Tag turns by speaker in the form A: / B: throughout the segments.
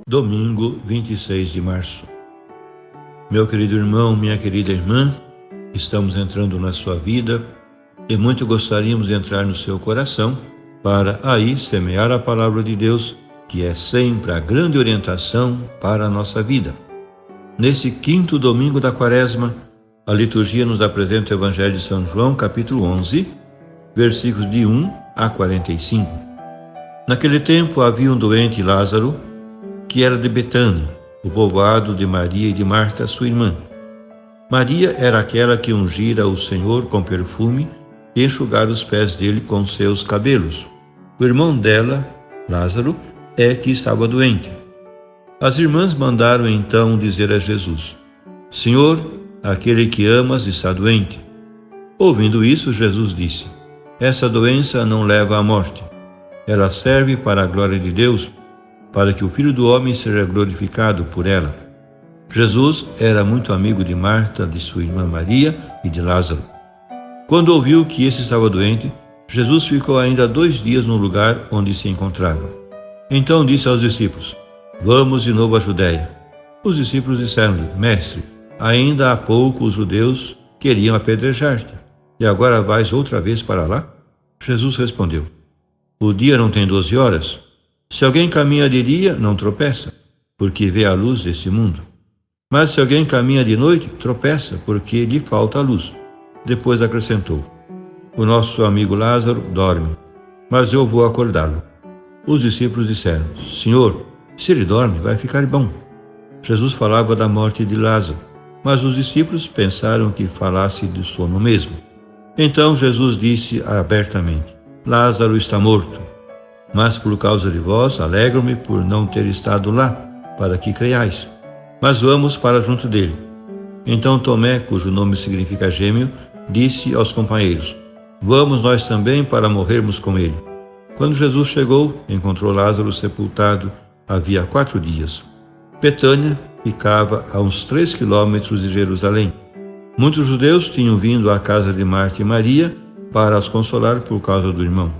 A: Domingo, 26 de março. Meu querido irmão, minha querida irmã, estamos entrando na sua vida e muito gostaríamos de entrar no seu coração para aí semear a palavra de Deus, que é sempre a grande orientação para a nossa vida. Nesse quinto domingo da Quaresma, a liturgia nos apresenta o Evangelho de São João, capítulo 11, versículos de 1 a 45. Naquele tempo havia um doente, Lázaro, que era de Betânia, o povoado de Maria e de Marta, sua irmã. Maria era aquela que ungira o Senhor com perfume e enxugara os pés dele com seus cabelos. O irmão dela, Lázaro, é que estava doente. As irmãs mandaram então dizer a Jesus: Senhor, aquele que amas está doente. Ouvindo isso, Jesus disse: Essa doença não leva à morte. Ela serve para a glória de Deus, para que o Filho do Homem seja glorificado por ela. Jesus era muito amigo de Marta, de sua irmã Maria e de Lázaro. Quando ouviu que esse estava doente, Jesus ficou ainda 2 dias no lugar onde se encontrava. Então disse aos discípulos: Vamos de novo à Judéia. Os discípulos disseram-lhe: Mestre, ainda há pouco os judeus queriam apedrejar-te, e agora vais outra vez para lá? Jesus respondeu: O dia não tem 12 horas? Se alguém caminha de dia, não tropeça, porque vê a luz deste mundo. Mas se alguém caminha de noite, tropeça, porque lhe falta a luz. Depois acrescentou: O nosso amigo Lázaro dorme, mas eu vou acordá-lo. Os discípulos disseram: Senhor, se ele dorme, vai ficar bom. Jesus falava da morte de Lázaro, mas os discípulos pensaram que falasse de sono mesmo. Então Jesus disse abertamente: Lázaro está morto. Mas por causa de vós, alegro-me por não ter estado lá, para que creiais. Mas vamos para junto dele. Então Tomé, cujo nome significa gêmeo, disse aos companheiros: Vamos nós também para morrermos com ele. Quando Jesus chegou, encontrou Lázaro sepultado havia 4 dias. Betânia ficava a uns 3 quilômetros de Jerusalém. Muitos judeus tinham vindo à casa de Marta e Maria para as consolar por causa do irmão.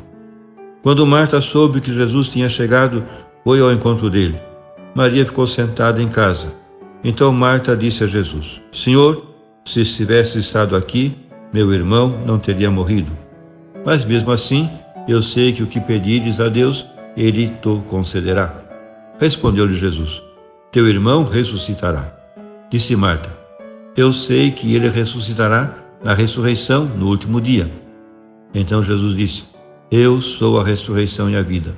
A: Quando Marta soube que Jesus tinha chegado, foi ao encontro dele. Maria ficou sentada em casa. Então Marta disse a Jesus: Senhor, se estivesse estado aqui, meu irmão não teria morrido. Mas mesmo assim, eu sei que o que pedires a Deus, Ele te concederá. Respondeu-lhe Jesus: Teu irmão ressuscitará. Disse Marta: Eu sei que ele ressuscitará na ressurreição no último dia. Então Jesus disse: Eu sou a ressurreição e a vida.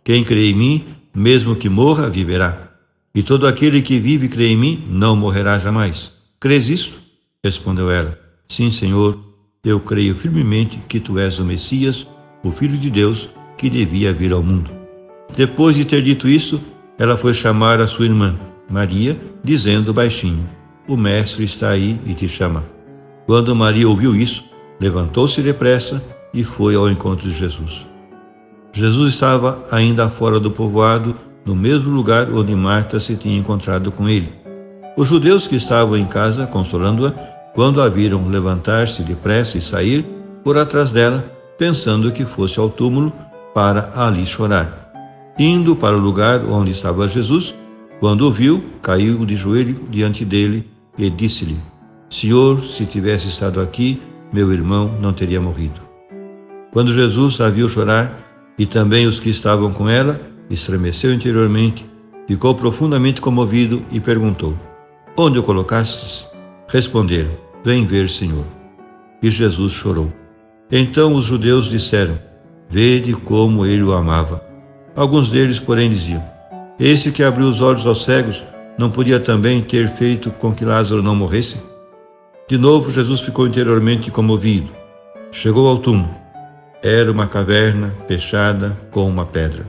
A: Quem crê em mim, mesmo que morra, viverá. E todo aquele que vive e crê em mim, não morrerá jamais. Crês isto? Respondeu ela: Sim, Senhor, eu creio firmemente que tu és o Messias, o Filho de Deus, que devia vir ao mundo. Depois de ter dito isso, ela foi chamar a sua irmã, Maria, dizendo baixinho: O Mestre está aí e te chama. Quando Maria ouviu isso, levantou-se depressa e foi ao encontro de Jesus. Jesus estava ainda fora do povoado, no mesmo lugar onde Marta se tinha encontrado com ele. Os judeus que estavam em casa, consolando-a, quando a viram levantar-se depressa e sair, foram atrás dela, pensando que fosse ao túmulo para ali chorar. Indo para o lugar onde estava Jesus, quando o viu, caiu de joelho diante dele e disse-lhe: Senhor, se tivesse estado aqui, meu irmão não teria morrido. Quando Jesus a viu chorar, e também os que estavam com ela, estremeceu interiormente, ficou profundamente comovido e perguntou: Onde o colocastes? Responderam: Vem ver, Senhor. E Jesus chorou. Então os judeus disseram: Vede como ele o amava. Alguns deles, porém, diziam: Esse que abriu os olhos aos cegos, não podia também ter feito com que Lázaro não morresse? De novo Jesus ficou interiormente comovido. Chegou ao túmulo. Era uma caverna fechada com uma pedra.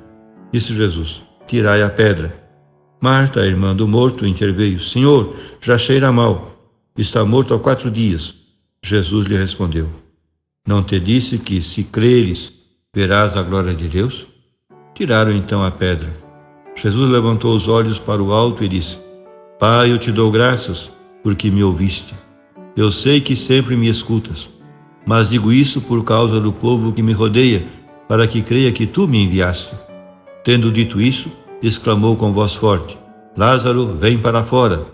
A: Disse Jesus: Tirai a pedra. Marta, a irmã do morto, interveio: Senhor, já cheira mal. Está morto há 4 dias. Jesus lhe respondeu: Não te disse que, se creres, verás a glória de Deus? Tiraram então a pedra. Jesus levantou os olhos para o alto e disse: Pai, eu te dou graças, porque me ouviste. Eu sei que sempre me escutas, mas digo isso por causa do povo que me rodeia, para que creia que tu me enviaste. Tendo dito isso, exclamou com voz forte: Lázaro, vem para fora.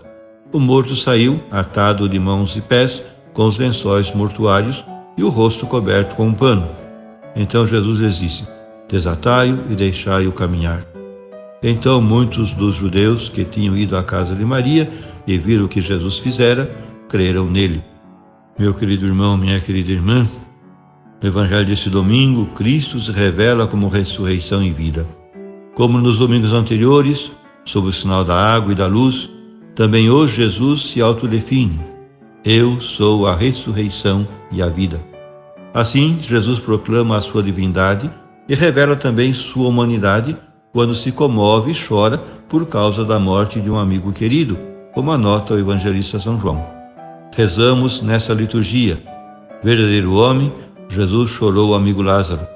A: O morto saiu, atado de mãos e pés, com os lençóis mortuários e o rosto coberto com um pano. Então Jesus lhes disse: Desatai-o e deixai-o caminhar. Então muitos dos judeus que tinham ido à casa de Maria e viram o que Jesus fizera, creram nele. Meu querido irmão, minha querida irmã, no Evangelho deste domingo, Cristo se revela como ressurreição e vida. Como nos domingos anteriores, sob o sinal da água e da luz, também hoje Jesus se autodefine: Eu sou a ressurreição e a vida. Assim, Jesus proclama a sua divindade e revela também sua humanidade quando se comove e chora por causa da morte de um amigo querido, como anota o evangelista São João. Rezamos nessa liturgia: verdadeiro homem, Jesus chorou o amigo Lázaro.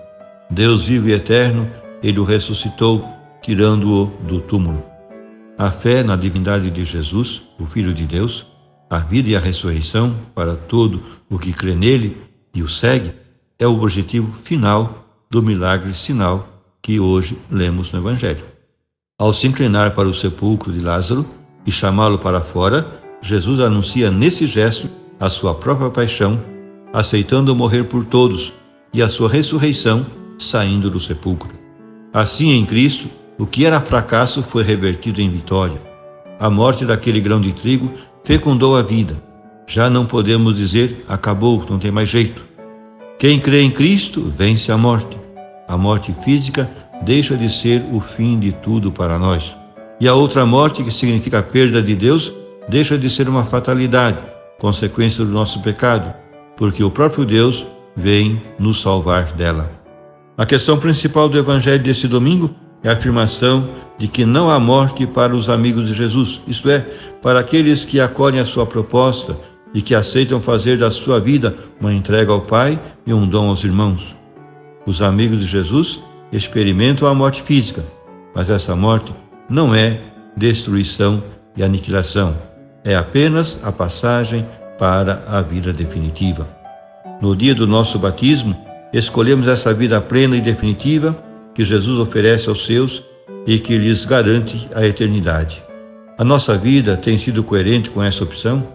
A: Deus vivo e eterno, ele o ressuscitou, tirando-o do túmulo. A fé na divindade de Jesus, o Filho de Deus, a vida e a ressurreição para todo o que crê nele e o segue, é o objetivo final do milagre sinal que hoje lemos no Evangelho. Ao se inclinar para o sepulcro de Lázaro e chamá-lo para fora, Jesus anuncia nesse gesto a sua própria paixão, aceitando morrer por todos, e a sua ressurreição saindo do sepulcro. Assim, em Cristo, o que era fracasso foi revertido em vitória. A morte daquele grão de trigo fecundou a vida. Já não podemos dizer: acabou, não tem mais jeito. Quem crê em Cristo vence a morte. A morte física deixa de ser o fim de tudo para nós. E a outra morte, que significa a perda de Deus, deixa de ser uma fatalidade, consequência do nosso pecado, porque o próprio Deus vem nos salvar dela. A questão principal do Evangelho desse domingo é a afirmação de que não há morte para os amigos de Jesus, isto é, para aqueles que acolhem a sua proposta e que aceitam fazer da sua vida uma entrega ao Pai e um dom aos irmãos. Os amigos de Jesus experimentam a morte física, mas essa morte não é destruição e aniquilação, é apenas a passagem para a vida definitiva. No dia do nosso batismo, escolhemos essa vida plena e definitiva que Jesus oferece aos seus e que lhes garante a eternidade. A nossa vida tem sido coerente com essa opção?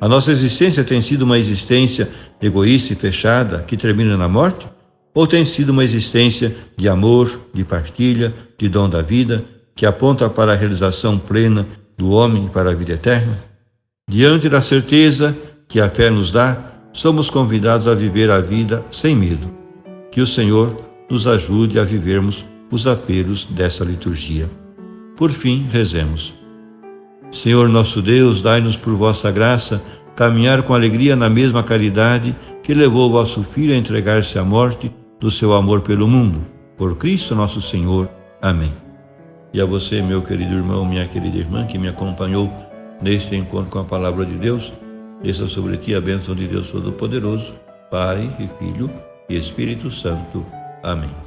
A: A nossa existência tem sido uma existência egoísta e fechada que termina na morte? Ou tem sido uma existência de amor, de partilha, de dom da vida, que aponta para a realização plena do homem para a vida eterna? Diante da certeza que a fé nos dá, somos convidados a viver a vida sem medo. Que o Senhor nos ajude a vivermos os apelos dessa liturgia. Por fim, rezemos. Senhor nosso Deus, dai-nos por vossa graça caminhar com alegria na mesma caridade que levou o vosso Filho a entregar-se à morte do seu amor pelo mundo. Por Cristo nosso Senhor. Amém. E a você, meu querido irmão, minha querida irmã, que me acompanhou neste encontro com a Palavra de Deus, desça sobre ti a bênção de Deus Todo-Poderoso, Pai e Filho e Espírito Santo. Amém.